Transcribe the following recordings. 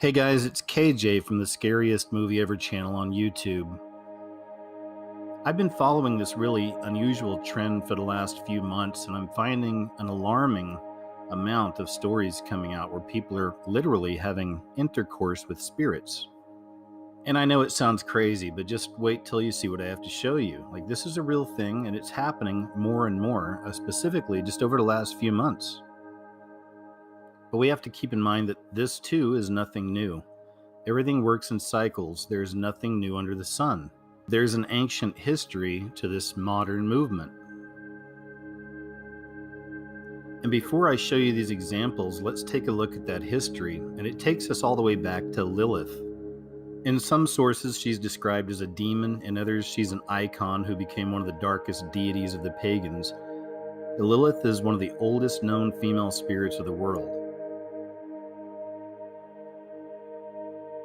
Hey guys, it's KJ from the Scariest Movie Ever channel on YouTube. I've been following this really unusual trend for the last few months, and I'm finding an alarming amount of stories coming out where people are literally having intercourse with spirits. And I know it sounds crazy, but just wait till you see what I have to show you. Like, this is a real thing, and it's happening more and more, specifically just over the last few months. But we have to keep in mind that this too is nothing new. Everything works in cycles. There's nothing new under the sun. There's an ancient history to this modern movement. And before I show you these examples, let's take a look at that history, and it takes us all the way back to Lilith. In some sources, she's described as a demon. In others, she's an icon who became one of the darkest deities of the pagans. Lilith is one of the oldest known female spirits of the world.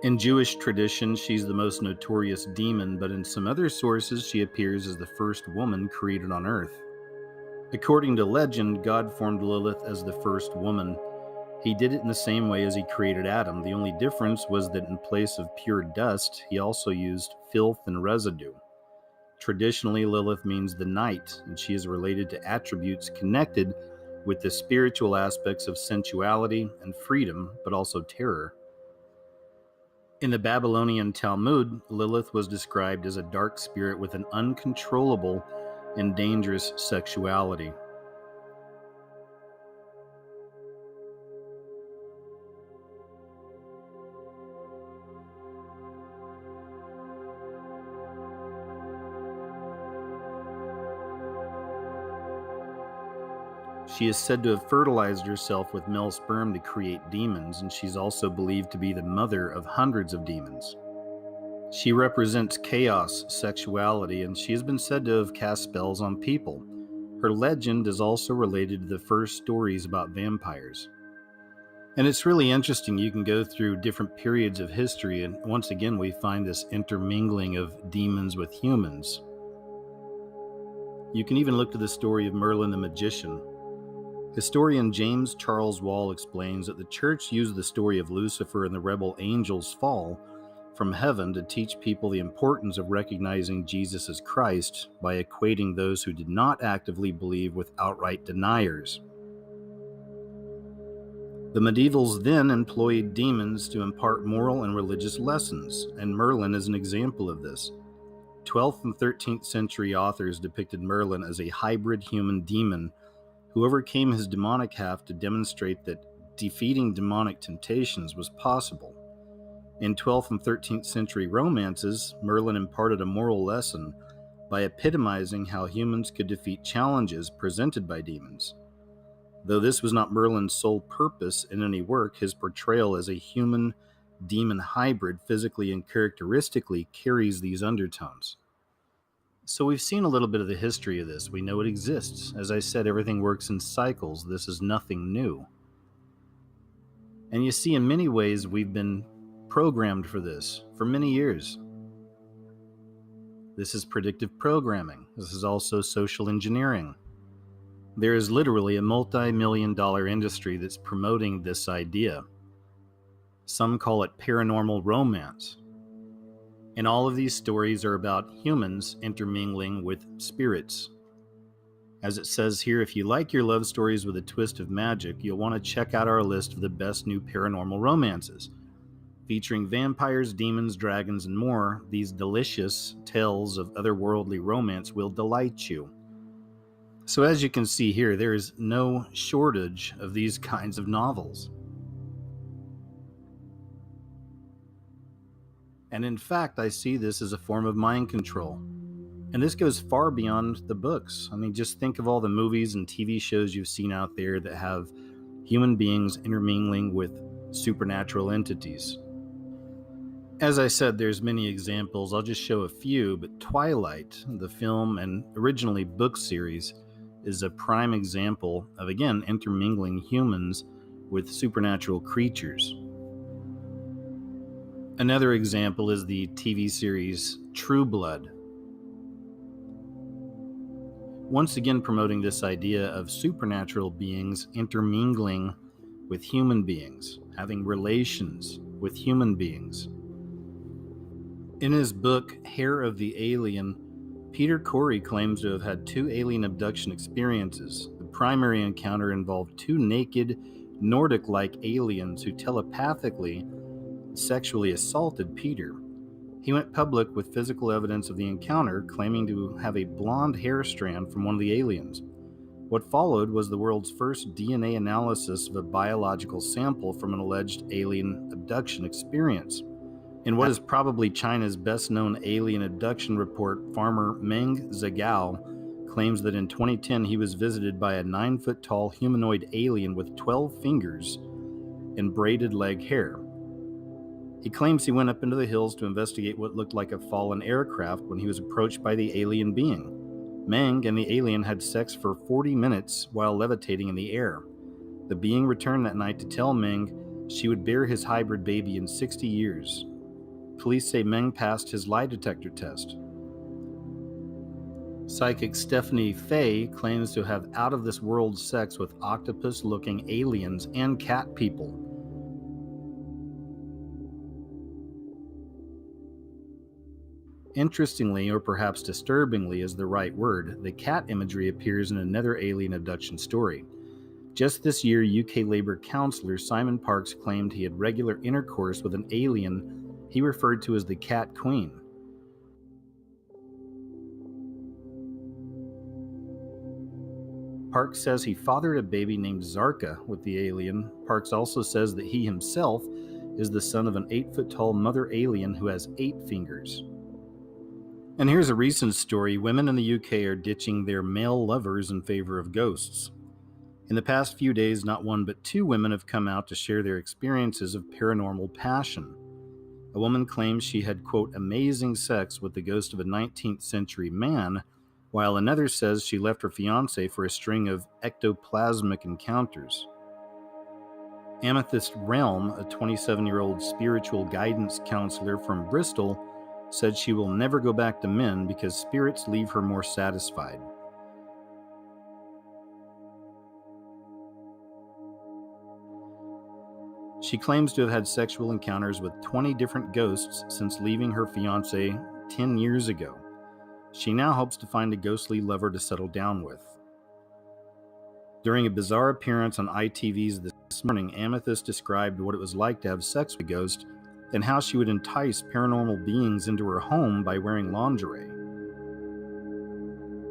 In Jewish tradition, she's the most notorious demon, but in some other sources, she appears as the first woman created on earth. According to legend, God formed Lilith as the first woman. He did it in the same way as he created Adam. The only difference was that in place of pure dust, he also used filth and residue. Traditionally, Lilith means the night, and she is related to attributes connected with the spiritual aspects of sensuality and freedom, but also terror. In the Babylonian Talmud, Lilith was described as a dark spirit with an uncontrollable and dangerous sexuality. She is said to have fertilized herself with male sperm to create demons, and she's also believed to be the mother of hundreds of demons. She represents chaos, sexuality, and she has been said to have cast spells on people. Her legend is also related to the first stories about vampires. And it's really interesting. You can go through different periods of history, and once again we find this intermingling of demons with humans. You can even look to the story of Merlin the magician. Historian James Charles Wall explains that the church used the story of Lucifer and the rebel angels' fall from heaven to teach people the importance of recognizing Jesus as Christ by equating those who did not actively believe with outright deniers. The medievals then employed demons to impart moral and religious lessons, and Merlin is an example of this. 12th and 13th century authors depicted Merlin as a hybrid human demon who overcame his demonic half to demonstrate that defeating demonic temptations was possible. In 12th and 13th century romances, Merlin imparted a moral lesson by epitomizing how humans could defeat challenges presented by demons. Though this was not Merlin's sole purpose in any work, his portrayal as a human-demon hybrid physically and characteristically carries these undertones. So we've seen a little bit of the history of this. We know it exists. As I said, everything works in cycles. This is nothing new. And you see, in many ways, we've been programmed for this for many years. This is predictive programming. This is also social engineering. There is literally a multi-million-dollar industry that's promoting this idea. Some call it paranormal romance. And all of these stories are about humans intermingling with spirits. As it says here, if you like your love stories with a twist of magic, you'll want to check out our list of the best new paranormal romances. Featuring vampires, demons, dragons, and more, these delicious tales of otherworldly romance will delight you. So as you can see here, there is no shortage of these kinds of novels. And in fact, I see this as a form of mind control. And this goes far beyond the books. I mean, just think of all the movies and TV shows you've seen out there that have human beings intermingling with supernatural entities. As I said, there's many examples. I'll just show a few, but Twilight, the film and originally book series, is a prime example of, again, intermingling humans with supernatural creatures. Another example is the TV series True Blood. Once again promoting this idea of supernatural beings intermingling with human beings, having relations. with human beings. In his book, Hair of the Alien, Peter Corey claims to have had 2 alien abduction experiences. The primary encounter involved 2 naked, Nordic-like aliens who telepathically sexually assaulted Peter. He went public with physical evidence of the encounter, claiming to have a blonde hair strand from one of the aliens. What followed was the world's first DNA analysis of a biological sample from an alleged alien abduction experience. In what is probably China's best-known alien abduction report, farmer Meng Zhagao claims that in 2010 he was visited by a 9-foot-tall humanoid alien with 12 fingers and braided leg hair. He claims he went up into the hills to investigate what looked like a fallen aircraft when he was approached by the alien being. Meng and the alien had sex for 40 minutes while levitating in the air. The being returned that night to tell Meng she would bear his hybrid baby in 60 years. Police say Meng passed his lie detector test. Psychic Stephanie Fay claims to have out-of-this-world sex with octopus-looking aliens and cat people. Interestingly, or perhaps disturbingly is the right word, the cat imagery appears in another alien abduction story. Just this year, UK Labour councillor Simon Parkes claimed he had regular intercourse with an alien he referred to as the Cat Queen. Parkes says he fathered a baby named Zarka with the alien. Parkes also says that he himself is the son of an 8-foot-tall mother alien who has 8 fingers. And here's a recent story. Women in the UK are ditching their male lovers in favor of ghosts. In the past few days, not 1 but 2 women have come out to share their experiences of paranormal passion. A woman claims she had, quote, amazing sex with the ghost of a 19th century man, while another says she left her fiancé for a string of ectoplasmic encounters. Amethyst Realm, a 27-year-old spiritual guidance counselor from Bristol, said she will never go back to men because spirits leave her more satisfied. She claims to have had sexual encounters with 20 different ghosts since leaving her fiancé 10 years ago. She now hopes to find a ghostly lover to settle down with. During a bizarre appearance on ITV's This Morning, Amethyst described what it was like to have sex with a ghost and how she would entice paranormal beings into her home by wearing lingerie.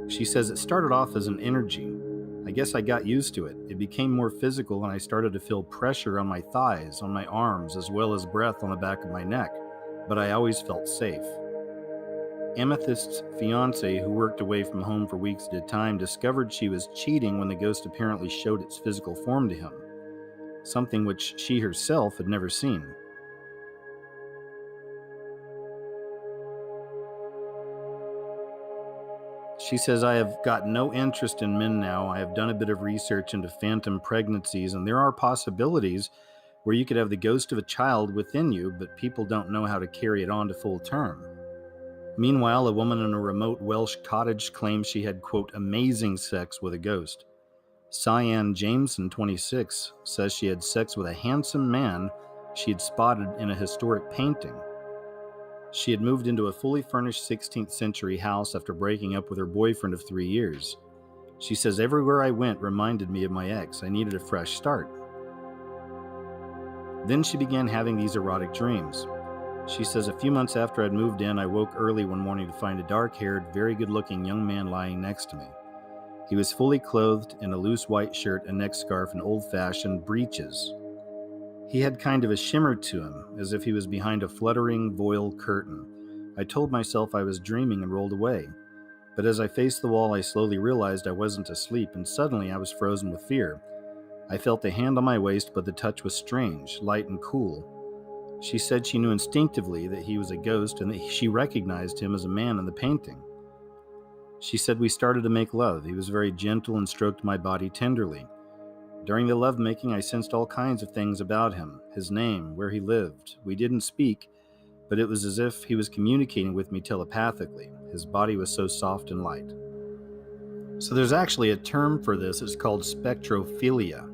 She says it started off as an energy. I guess I got used to it. It became more physical and I started to feel pressure on my thighs, on my arms, as well as breath on the back of my neck, but I always felt safe. Amethyst's fiancé, who worked away from home for weeks at a time, discovered she was cheating when the ghost apparently showed its physical form to him, something which she herself had never seen. She says, I have got no interest in men now. I have done a bit of research into phantom pregnancies, and there are possibilities where you could have the ghost of a child within you, but people don't know how to carry it on to full term. Meanwhile, a woman in a remote Welsh cottage claims she had, quote, amazing sex with a ghost. Cyan Jameson, 26, says she had sex with a handsome man she had spotted in a historic painting. She had moved into a fully furnished 16th century house after breaking up with her boyfriend of 3 years. She says, everywhere I went reminded me of my ex. I needed a fresh start. Then she began having these erotic dreams. She says, a few months after I'd moved in, I woke early one morning to find a dark-haired, very good-looking young man lying next to me. He was fully clothed in a loose white shirt, a neck scarf, and old-fashioned breeches. He had kind of a shimmer to him, as if he was behind a fluttering voile curtain. I told myself I was dreaming and rolled away. But as I faced the wall, I slowly realized I wasn't asleep, and suddenly I was frozen with fear. I felt a hand on my waist, but the touch was strange, light and cool. She said she knew instinctively that he was a ghost and that she recognized him as a man in the painting. She said we started to make love. He was very gentle and stroked my body tenderly. During the lovemaking, I sensed all kinds of things about him, his name, where he lived. We didn't speak, but it was as if he was communicating with me telepathically. His body was so soft and light. So there's actually a term for this. It's called spectrophilia.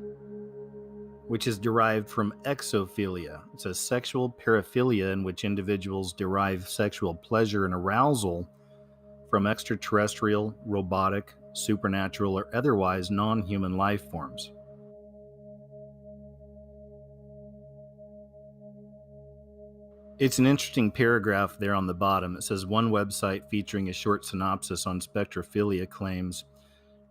which is derived from exophilia. It's a sexual paraphilia in which individuals derive sexual pleasure and arousal from extraterrestrial, robotic, supernatural, or otherwise non-human life forms. It's an interesting paragraph there on the bottom. It says one website featuring a short synopsis on spectrophilia claims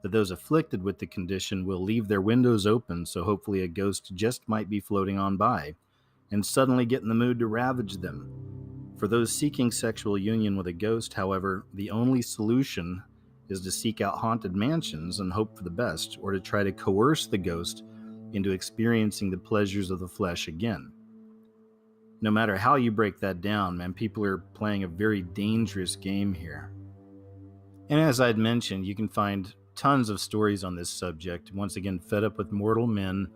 that those afflicted with the condition will leave their windows open, so hopefully a ghost just might be floating on by, and suddenly get in the mood to ravage them. For those seeking sexual union with a ghost, however, the only solution is to seek out haunted mansions and hope for the best, or to try to coerce the ghost into experiencing the pleasures of the flesh again. No matter how you break that down, man, people are playing a very dangerous game here. And as I'd mentioned, you can find tons of stories on this subject. Once again, fed up with mortal men,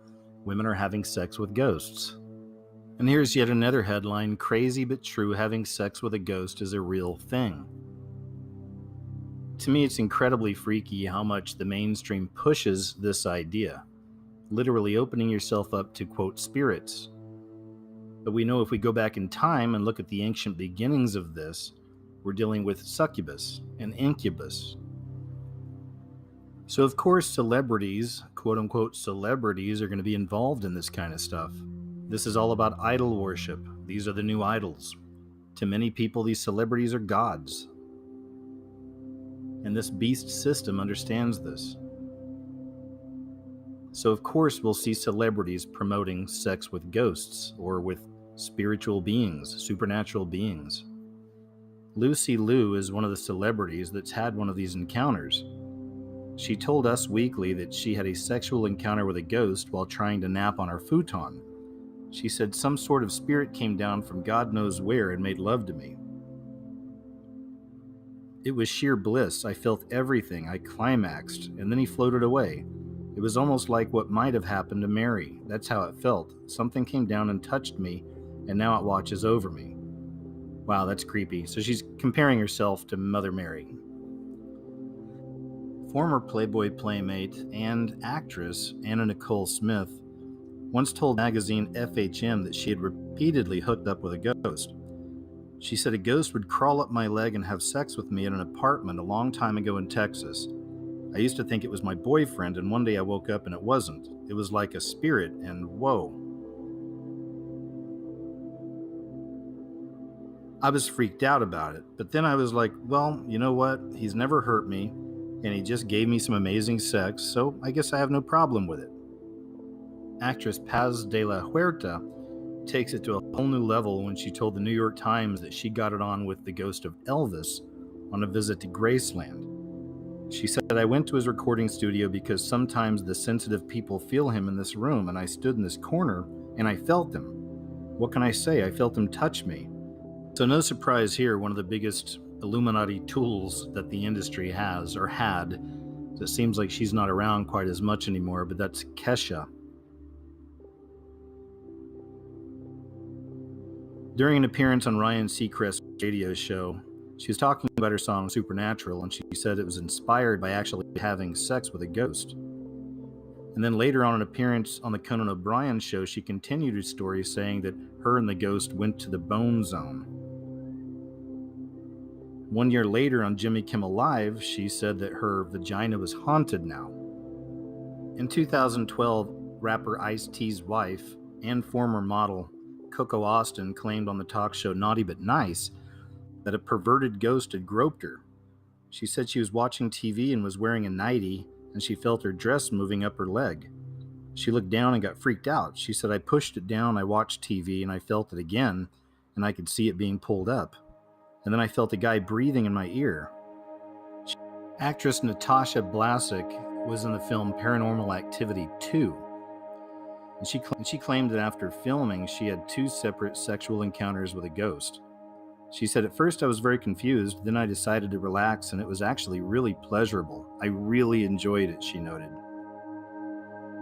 women are having sex with ghosts. And here's yet another headline: crazy but true, having sex with a ghost is a real thing. To me, it's incredibly freaky how much the mainstream pushes this idea, literally opening yourself up to, quote, spirits. But we know if we go back in time and look at the ancient beginnings of this, we're dealing with succubus and incubus. So of course celebrities, quote-unquote celebrities, are going to be involved in this kind of stuff. This is all about idol worship. These are the new idols. To many people, these celebrities are gods. And this beast system understands this. So of course we'll see celebrities promoting sex with ghosts or with spiritual beings, supernatural beings. Lucy Liu is one of the celebrities that's had one of these encounters. She told Us Weekly that she had a sexual encounter with a ghost while trying to nap on her futon. She said some sort of spirit came down from God knows where and made love to me. It was sheer bliss. I felt everything. I climaxed, and then he floated away. It was almost like what might have happened to Mary. That's how it felt. Something came down and touched me, and now it watches over me. Wow, that's creepy. So she's comparing herself to Mother Mary. Former Playboy playmate and actress Anna Nicole Smith once told magazine FHM that she had repeatedly hooked up with a ghost. She said a ghost would crawl up my leg and have sex with me in an apartment a long time ago in Texas. I used to think it was my boyfriend, and one day I woke up and it wasn't. It was like a spirit, and whoa. I was freaked out about it, but then I was like, well, you know what? He's never hurt me, and he just gave me some amazing sex, so I guess I have no problem with it. Actress Paz de la Huerta takes it to a whole new level when she told the New York Times that she got it on with the ghost of Elvis on a visit to Graceland. She said, I went to his recording studio because sometimes the sensitive people feel him in this room, and I stood in this corner and I felt him. What can I say? I felt him touch me. So no surprise here, one of the biggest Illuminati tools that the industry has, or had. So it seems like she's not around quite as much anymore, but that's Kesha. During an appearance on Ryan Seacrest's radio show, she was talking about her song Supernatural, and she said it was inspired by actually having sex with a ghost. And then later on an appearance on the Conan O'Brien show, she continued her story saying that her and the ghost went to the bone zone. 1 year later on Jimmy Kimmel Live, she said that her vagina was haunted now. In 2012, rapper Ice-T's wife and former model Coco Austin claimed on the talk show Naughty But Nice that a perverted ghost had groped her. She said she was watching TV and was wearing a nightie, and she felt her dress moving up her leg. She looked down and got freaked out. She said, I pushed it down, I watched TV, and I felt it again, and I could see it being pulled up. And then I felt a guy breathing in my ear. Actress Natasha Blasek was in the film Paranormal Activity 2. And she claimed that after filming, she had 2 separate sexual encounters with a ghost. She said, at first I was very confused, then I decided to relax, and it was actually really pleasurable. I really enjoyed it, she noted.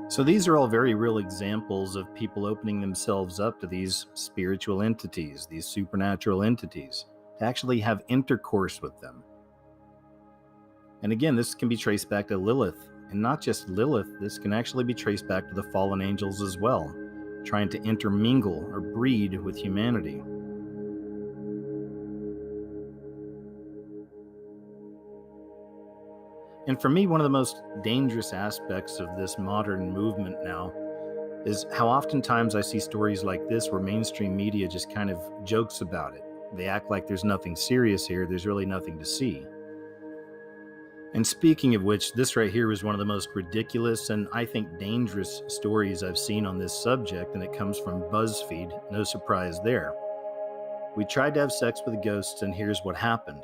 So these are all very real examples of people opening themselves up to these spiritual entities, these supernatural entities, to actually have intercourse with them. And again, this can be traced back to Lilith, And not just Lilith, this can actually be traced back to the fallen angels as well, trying to intermingle or breed with humanity. And for me, one of the most dangerous aspects of this modern movement now is how oftentimes I see stories like this where mainstream media just kind of jokes about it. They act like there's nothing serious here, there's really nothing to see. And speaking of which, this right here is one of the most ridiculous and I think dangerous stories I've seen on this subject, and it comes from BuzzFeed. No surprise there. We tried to have sex with ghosts, and here's what happened.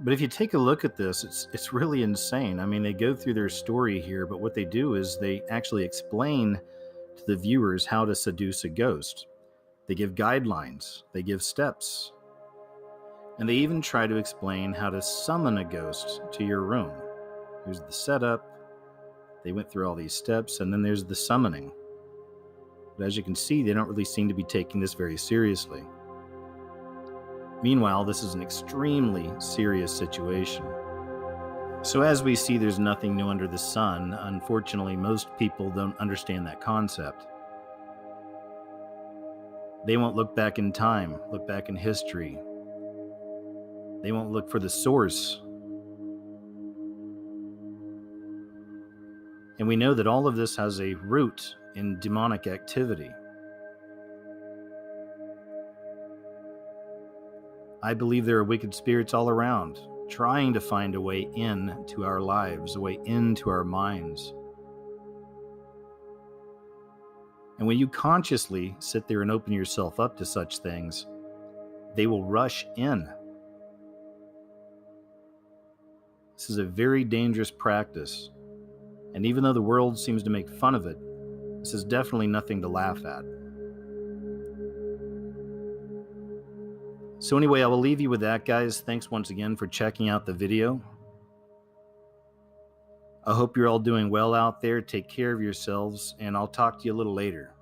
But if you take a look at this, it's really insane. I mean, they go through their story here, but what they do is they actually explain to the viewers how to seduce a ghost. They give guidelines, they give steps, and they even try to explain how to summon a ghost to your room. Here's the setup. They went through all these steps, and then there's the summoning. But as you can see, they don't really seem to be taking this very seriously. Meanwhile, this is an extremely serious situation. So as we see, there's nothing new under the sun. Unfortunately, most people don't understand that concept. They won't look back in time, look back in history. They won't look for the source. And we know that all of this has a root in demonic activity. I believe there are wicked spirits all around, trying to find a way into our lives, a way into our minds. And when you consciously sit there and open yourself up to such things, they will rush in. This is a very dangerous practice. And even though the world seems to make fun of it, this is definitely nothing to laugh at. So anyway, I will leave you with that, guys. Thanks once again for checking out the video. I hope you're all doing well out there. Take care of yourselves, and I'll talk to you a little later.